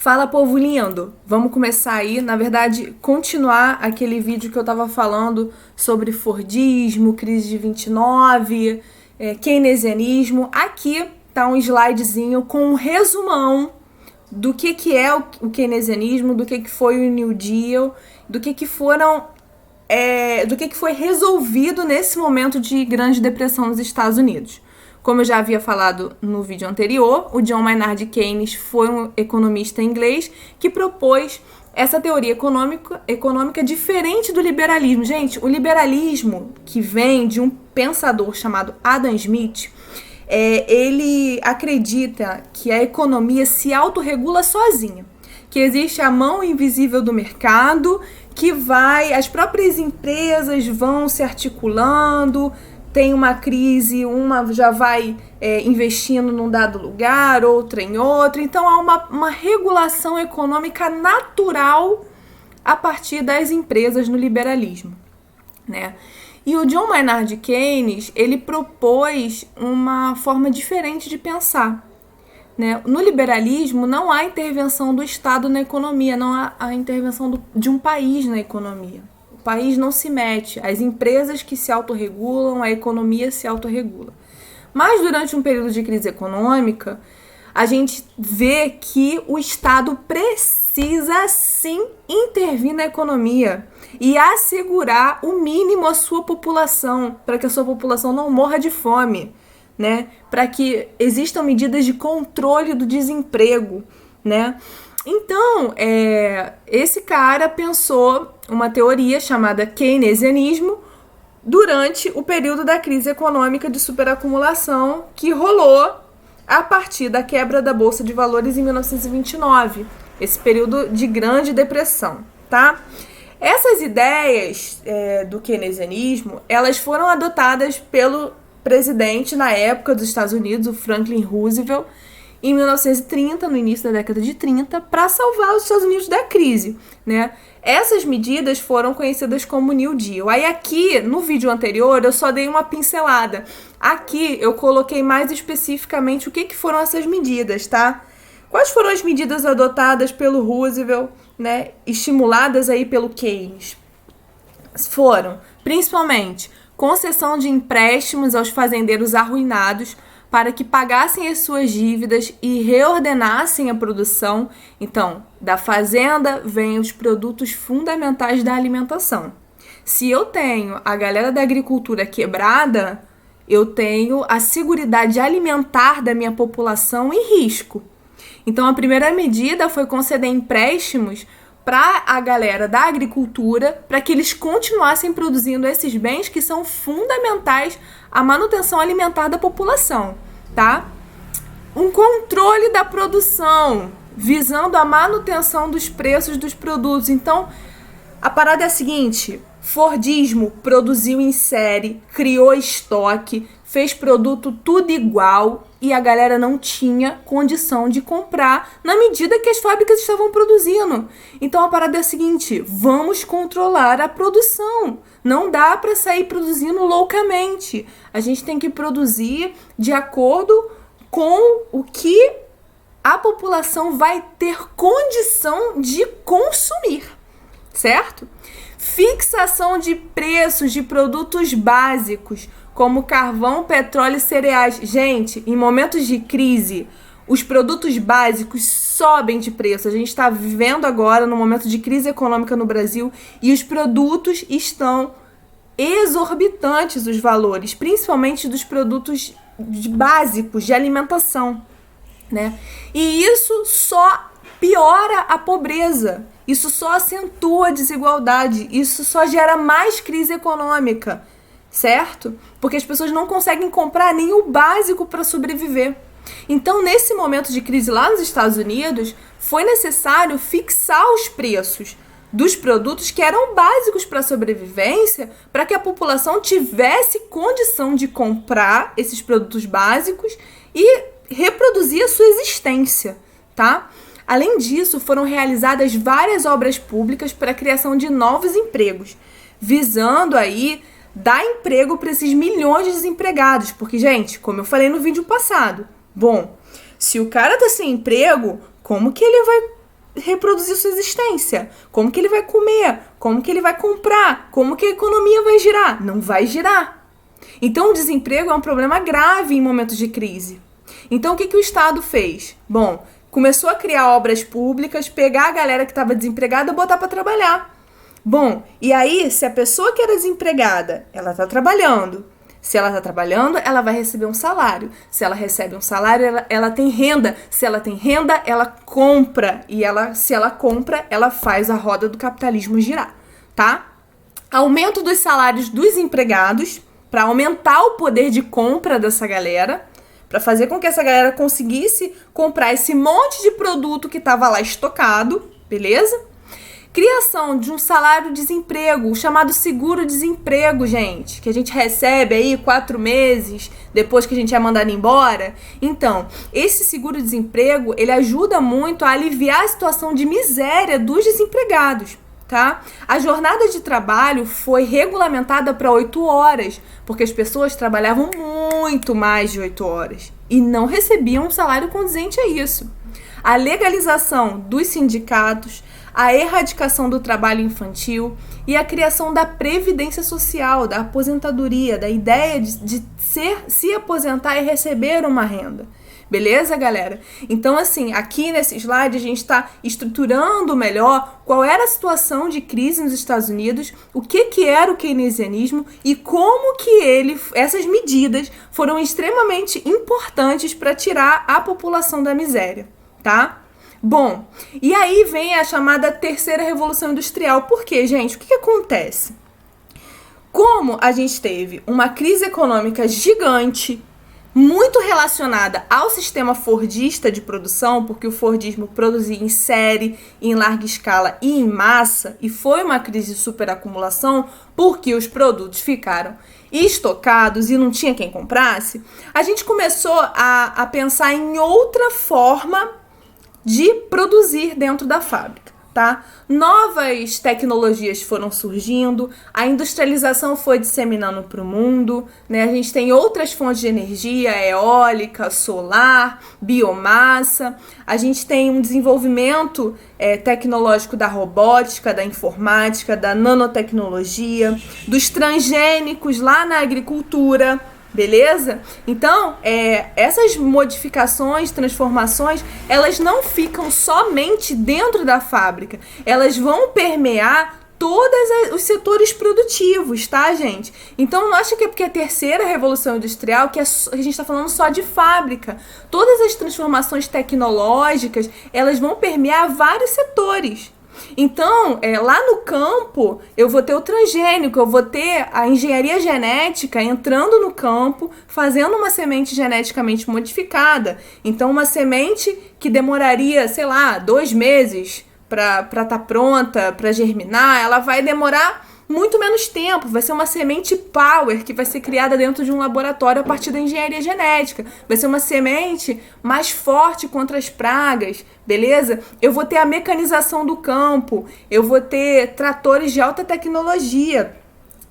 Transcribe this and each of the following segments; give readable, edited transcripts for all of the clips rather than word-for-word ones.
Fala, povo lindo! Vamos começar aí, na verdade, continuar aquele vídeo que eu tava falando sobre Fordismo, crise de 29, keynesianismo. Aqui tá um slidezinho com um resumão do que é o keynesianismo, do que foi o New Deal, do que foi resolvido nesse momento de grande depressão nos Estados Unidos. Como eu já havia falado no vídeo anterior, o John Maynard Keynes foi um economista inglês que propôs essa teoria econômica diferente do liberalismo. Gente, o liberalismo, que vem de um pensador chamado Adam Smith, ele acredita que a economia se autorregula sozinha, que existe a mão invisível do mercado, que as próprias empresas vão se articulando. Tem uma crise, uma já vai investindo num dado lugar, outra em outro. Então, há uma regulação econômica natural a partir das empresas no liberalismo, né? E o John Maynard Keynes, ele propôs uma forma diferente de pensar, né? No liberalismo, não há intervenção do Estado na economia, não há a intervenção de um país na economia. O país não se mete, as empresas que se autorregulam, a economia se autorregula. Mas durante um período de crise econômica, a gente vê que o Estado precisa sim intervir na economia e assegurar o mínimo à sua população, para que a sua população não morra de fome, né? Para que existam medidas de controle do desemprego, né? Então, esse cara pensou uma teoria chamada keynesianismo durante o período da crise econômica de superacumulação que rolou a partir da quebra da Bolsa de Valores em 1929, esse período de grande depressão, tá? Essas ideias do keynesianismo, elas foram adotadas pelo presidente na época dos Estados Unidos, o Franklin Roosevelt, em 1930, no início da década de 30, para salvar os Estados Unidos da crise, né? Essas medidas foram conhecidas como New Deal. Aí aqui, no vídeo anterior, eu só dei uma pincelada. Aqui eu coloquei mais especificamente o que foram essas medidas, tá? Quais foram as medidas adotadas pelo Roosevelt, né? Estimuladas aí pelo Keynes? Foram, principalmente, concessão de empréstimos aos fazendeiros arruinados, para que pagassem as suas dívidas e reordenassem a produção. Então, da fazenda vêm os produtos fundamentais da alimentação. Se eu tenho a galera da agricultura quebrada, eu tenho a seguridade alimentar da minha população em risco. Então, a primeira medida foi conceder empréstimos para a galera da agricultura, para que eles continuassem produzindo esses bens que são fundamentais à manutenção alimentar da população, tá? Um controle da produção, visando a manutenção dos preços dos produtos. Então, a parada é a seguinte: Fordismo produziu em série, criou estoque, fez produto tudo igual e a galera não tinha condição de comprar na medida que as fábricas estavam produzindo. Então a parada é a seguinte: vamos controlar a produção. Não dá para sair produzindo loucamente. A gente tem que produzir de acordo com o que a população vai ter condição de consumir, certo? Fixação de preços de produtos básicos, como carvão, petróleo e cereais. Gente, em momentos de crise, os produtos básicos sobem de preço. A gente está vivendo agora no momento de crise econômica no Brasil e os produtos estão exorbitantes, os valores, principalmente dos produtos básicos de alimentação, né? E isso só piora a pobreza, isso só acentua a desigualdade, isso só gera mais crise econômica, certo? Porque as pessoas não conseguem comprar nem o básico para sobreviver. Então, nesse momento de crise lá nos Estados Unidos, foi necessário fixar os preços dos produtos que eram básicos para a sobrevivência, para que a população tivesse condição de comprar esses produtos básicos e reproduzir a sua existência, tá? Além disso, foram realizadas várias obras públicas para a criação de novos empregos, visando aí dar emprego para esses milhões de desempregados. Porque, gente, como eu falei no vídeo passado, bom, se o cara tá sem emprego, como que ele vai reproduzir sua existência? Como que ele vai comer? Como que ele vai comprar? Como que a economia vai girar? Não vai girar. Então, o desemprego é um problema grave em momentos de crise. Então, o que o Estado fez? Bom, começou a criar obras públicas, pegar a galera que estava desempregada e botar para trabalhar. Bom, e aí, se a pessoa que era desempregada, ela está trabalhando. Se ela está trabalhando, ela vai receber um salário. Se ela recebe um salário, ela tem renda. Se ela tem renda, ela compra. E se ela compra, ela faz a roda do capitalismo girar, tá? Aumento dos salários dos empregados para aumentar o poder de compra dessa galera, para fazer com que essa galera conseguisse comprar esse monte de produto que estava lá estocado, beleza? Criação de um salário-desemprego, o chamado seguro-desemprego, gente, que a gente recebe aí 4 meses depois que a gente é mandado embora. Então, esse seguro-desemprego, ele ajuda muito a aliviar a situação de miséria dos desempregados, tá? A jornada de trabalho foi regulamentada para 8 horas, porque as pessoas trabalhavam muito mais de 8 horas e não recebiam um salário condizente a isso. A legalização dos sindicatos, a erradicação do trabalho infantil e a criação da previdência social, da aposentadoria, da ideia de se aposentar e receber uma renda. Beleza, galera? Então, assim, aqui nesse slide a gente está estruturando melhor qual era a situação de crise nos Estados Unidos, o que era o keynesianismo e como que essas medidas foram extremamente importantes para tirar a população da miséria, tá? Bom, e aí vem a chamada terceira revolução industrial. Por quê, gente? O que acontece? Como a gente teve uma crise econômica gigante, muito relacionada ao sistema fordista de produção, porque o fordismo produzia em série, em larga escala e em massa, e foi uma crise de superacumulação, porque os produtos ficaram estocados e não tinha quem comprasse, a gente começou a pensar em outra forma de produzir dentro da fábrica, tá? Novas tecnologias foram surgindo, a industrialização foi disseminando para o mundo, né? A gente tem outras fontes de energia, eólica, solar, biomassa, a gente tem um desenvolvimento tecnológico da robótica, da informática, da nanotecnologia, dos transgênicos lá na agricultura. Beleza? Então, essas modificações, transformações, elas não ficam somente dentro da fábrica. Elas vão permear todos os setores produtivos, tá, gente? Então, não acha que é porque a terceira revolução industrial, que a gente está falando só de fábrica. Todas as transformações tecnológicas, elas vão permear vários setores. Então, lá no campo, eu vou ter o transgênico, eu vou ter a engenharia genética entrando no campo, fazendo uma semente geneticamente modificada. Então, uma semente que demoraria, 2 meses para estar pronta, para germinar, ela vai demorar muito menos tempo, vai ser uma semente power que vai ser criada dentro de um laboratório a partir da engenharia genética, vai ser uma semente mais forte contra as pragas, beleza? Eu vou ter a mecanização do campo, eu vou ter tratores de alta tecnologia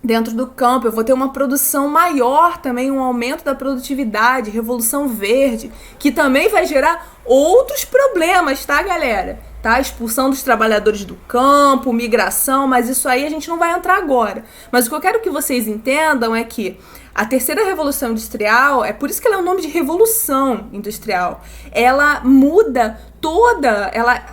dentro do campo, eu vou ter uma produção maior também, um aumento da produtividade, revolução verde, que também vai gerar outros problemas, tá, galera? Tá? Expulsão dos trabalhadores do campo, migração, mas isso aí a gente não vai entrar agora. Mas o que eu quero que vocês entendam é que a terceira revolução industrial, é por isso que ela é o nome de revolução industrial, ela muda toda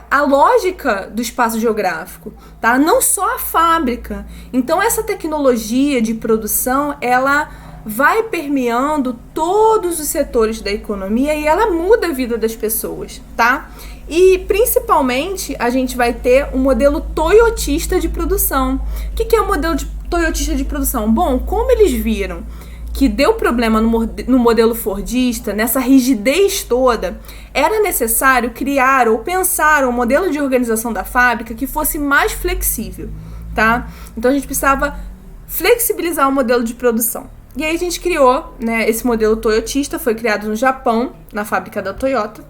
a lógica do espaço geográfico, tá? Não só a fábrica. Então essa tecnologia de produção, ela vai permeando todos os setores da economia e ela muda a vida das pessoas, tá? E, principalmente, a gente vai ter um modelo toyotista de produção. O que é o modelo toyotista de produção? Bom, como eles viram que deu problema no modelo fordista, nessa rigidez toda, era necessário criar ou pensar um modelo de organização da fábrica que fosse mais flexível, tá? Então, a gente precisava flexibilizar o modelo de produção. E aí a gente criou, né, esse modelo toyotista, foi criado no Japão, na fábrica da Toyota,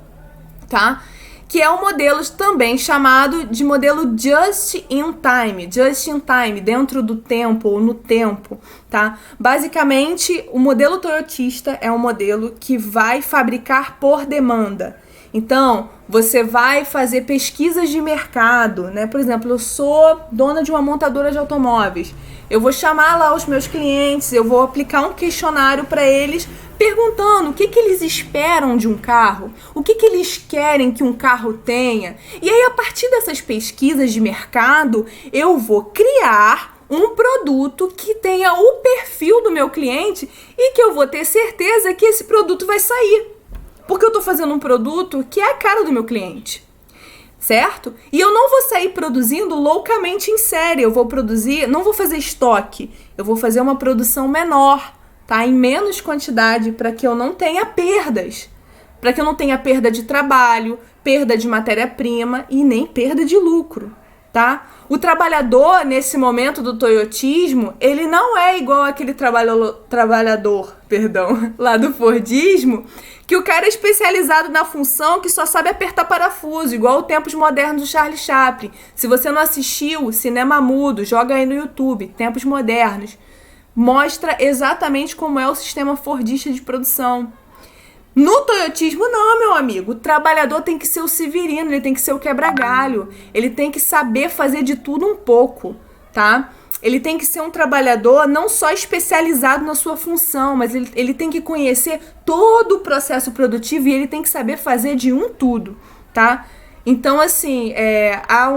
tá? Que é um modelo também chamado de modelo just in time, dentro do tempo ou no tempo, tá? Basicamente, o modelo toyotista é um modelo que vai fabricar por demanda. Então, Você vai fazer pesquisas de mercado, né? Por exemplo, eu sou dona de uma montadora de automóveis. Eu vou chamar lá os meus clientes, eu vou aplicar um questionário para eles perguntando o que eles esperam de um carro, o que eles querem que um carro tenha. E aí, a partir dessas pesquisas de mercado, eu vou criar um produto que tenha o perfil do meu cliente e que eu vou ter certeza que esse produto vai sair. Porque eu estou fazendo um produto que é a cara do meu cliente, certo? E eu não vou sair produzindo loucamente em série, eu vou produzir, não vou fazer estoque, eu vou fazer uma produção menor, tá? Em menos quantidade, para que eu não tenha perdas, para que eu não tenha perda de trabalho, perda de matéria-prima e nem perda de lucro, tá? O trabalhador, nesse momento do toyotismo, ele não é igual aquele trabalhador, lá do fordismo, que o cara é especializado na função que só sabe apertar parafuso, igual o Tempos Modernos do Charlie Chaplin. Se você não assistiu, Cinema Mudo, joga aí no YouTube, Tempos Modernos. Mostra exatamente como é o sistema fordista de produção. No toyotismo, não, meu amigo. O trabalhador tem que ser o Severino, ele tem que ser o quebra-galho. Ele tem que saber fazer de tudo um pouco, tá? Ele tem que ser um trabalhador não só especializado na sua função, mas ele tem que conhecer todo o processo produtivo e ele tem que saber fazer de um tudo, tá? Então, assim, há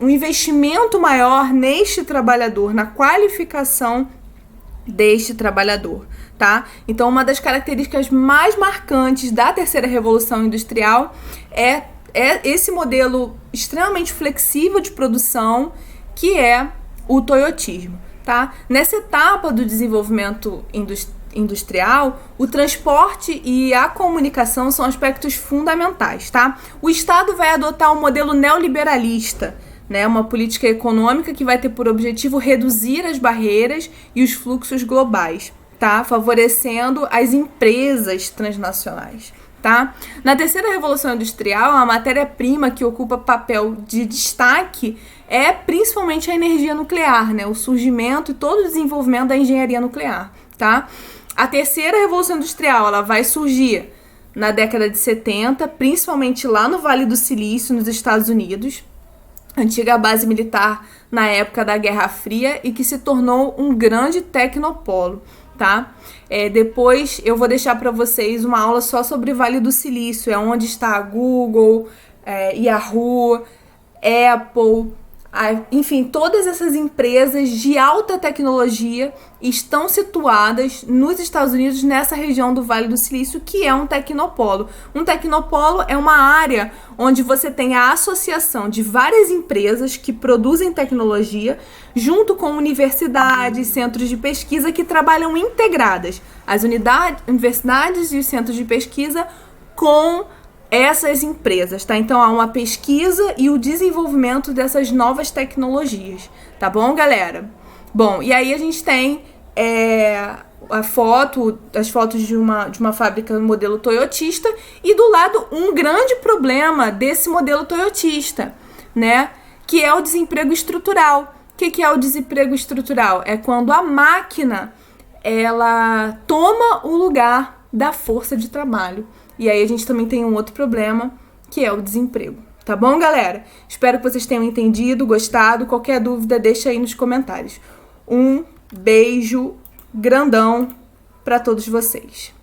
um investimento maior neste trabalhador, na qualificação deste trabalhador, tá? Então, uma das características mais marcantes da terceira revolução industrial é esse modelo extremamente flexível de produção que é o toyotismo, tá? Nessa etapa do desenvolvimento industrial, o transporte e a comunicação são aspectos fundamentais, tá? O Estado vai adotar um modelo neoliberalista, né? Uma política econômica que vai ter por objetivo reduzir as barreiras e os fluxos globais, tá? Favorecendo as empresas transnacionais, tá? Na terceira revolução industrial, a matéria-prima que ocupa papel de destaque é principalmente a energia nuclear, né? O surgimento e todo o desenvolvimento da engenharia nuclear, tá? A terceira revolução industrial, ela vai surgir na década de 70, principalmente lá no Vale do Silício, nos Estados Unidos, antiga base militar na época da Guerra Fria e que se tornou um grande tecnopolo, tá? Depois eu vou deixar para vocês uma aula só sobre Vale do Silício, onde está a Google, Yahoo, Apple, enfim, todas essas empresas de alta tecnologia estão situadas nos Estados Unidos, nessa região do Vale do Silício, que é um tecnopolo. Um tecnopolo é uma área onde você tem a associação de várias empresas que produzem tecnologia, junto com universidades, centros de pesquisa que trabalham integradas. As universidades e os centros de pesquisa com essas empresas, tá? Então, há uma pesquisa e o desenvolvimento dessas novas tecnologias, tá bom, galera? Bom, e aí a gente tem as fotos de uma fábrica modelo toyotista e do lado um grande problema desse modelo toyotista, né? Que é o desemprego estrutural. O que é o desemprego estrutural? É quando a máquina, ela toma o lugar da força de trabalho. E aí a gente também tem um outro problema, que é o desemprego. Tá bom, galera? Espero que vocês tenham entendido, gostado. Qualquer dúvida, deixa aí nos comentários. Um beijo grandão para todos vocês.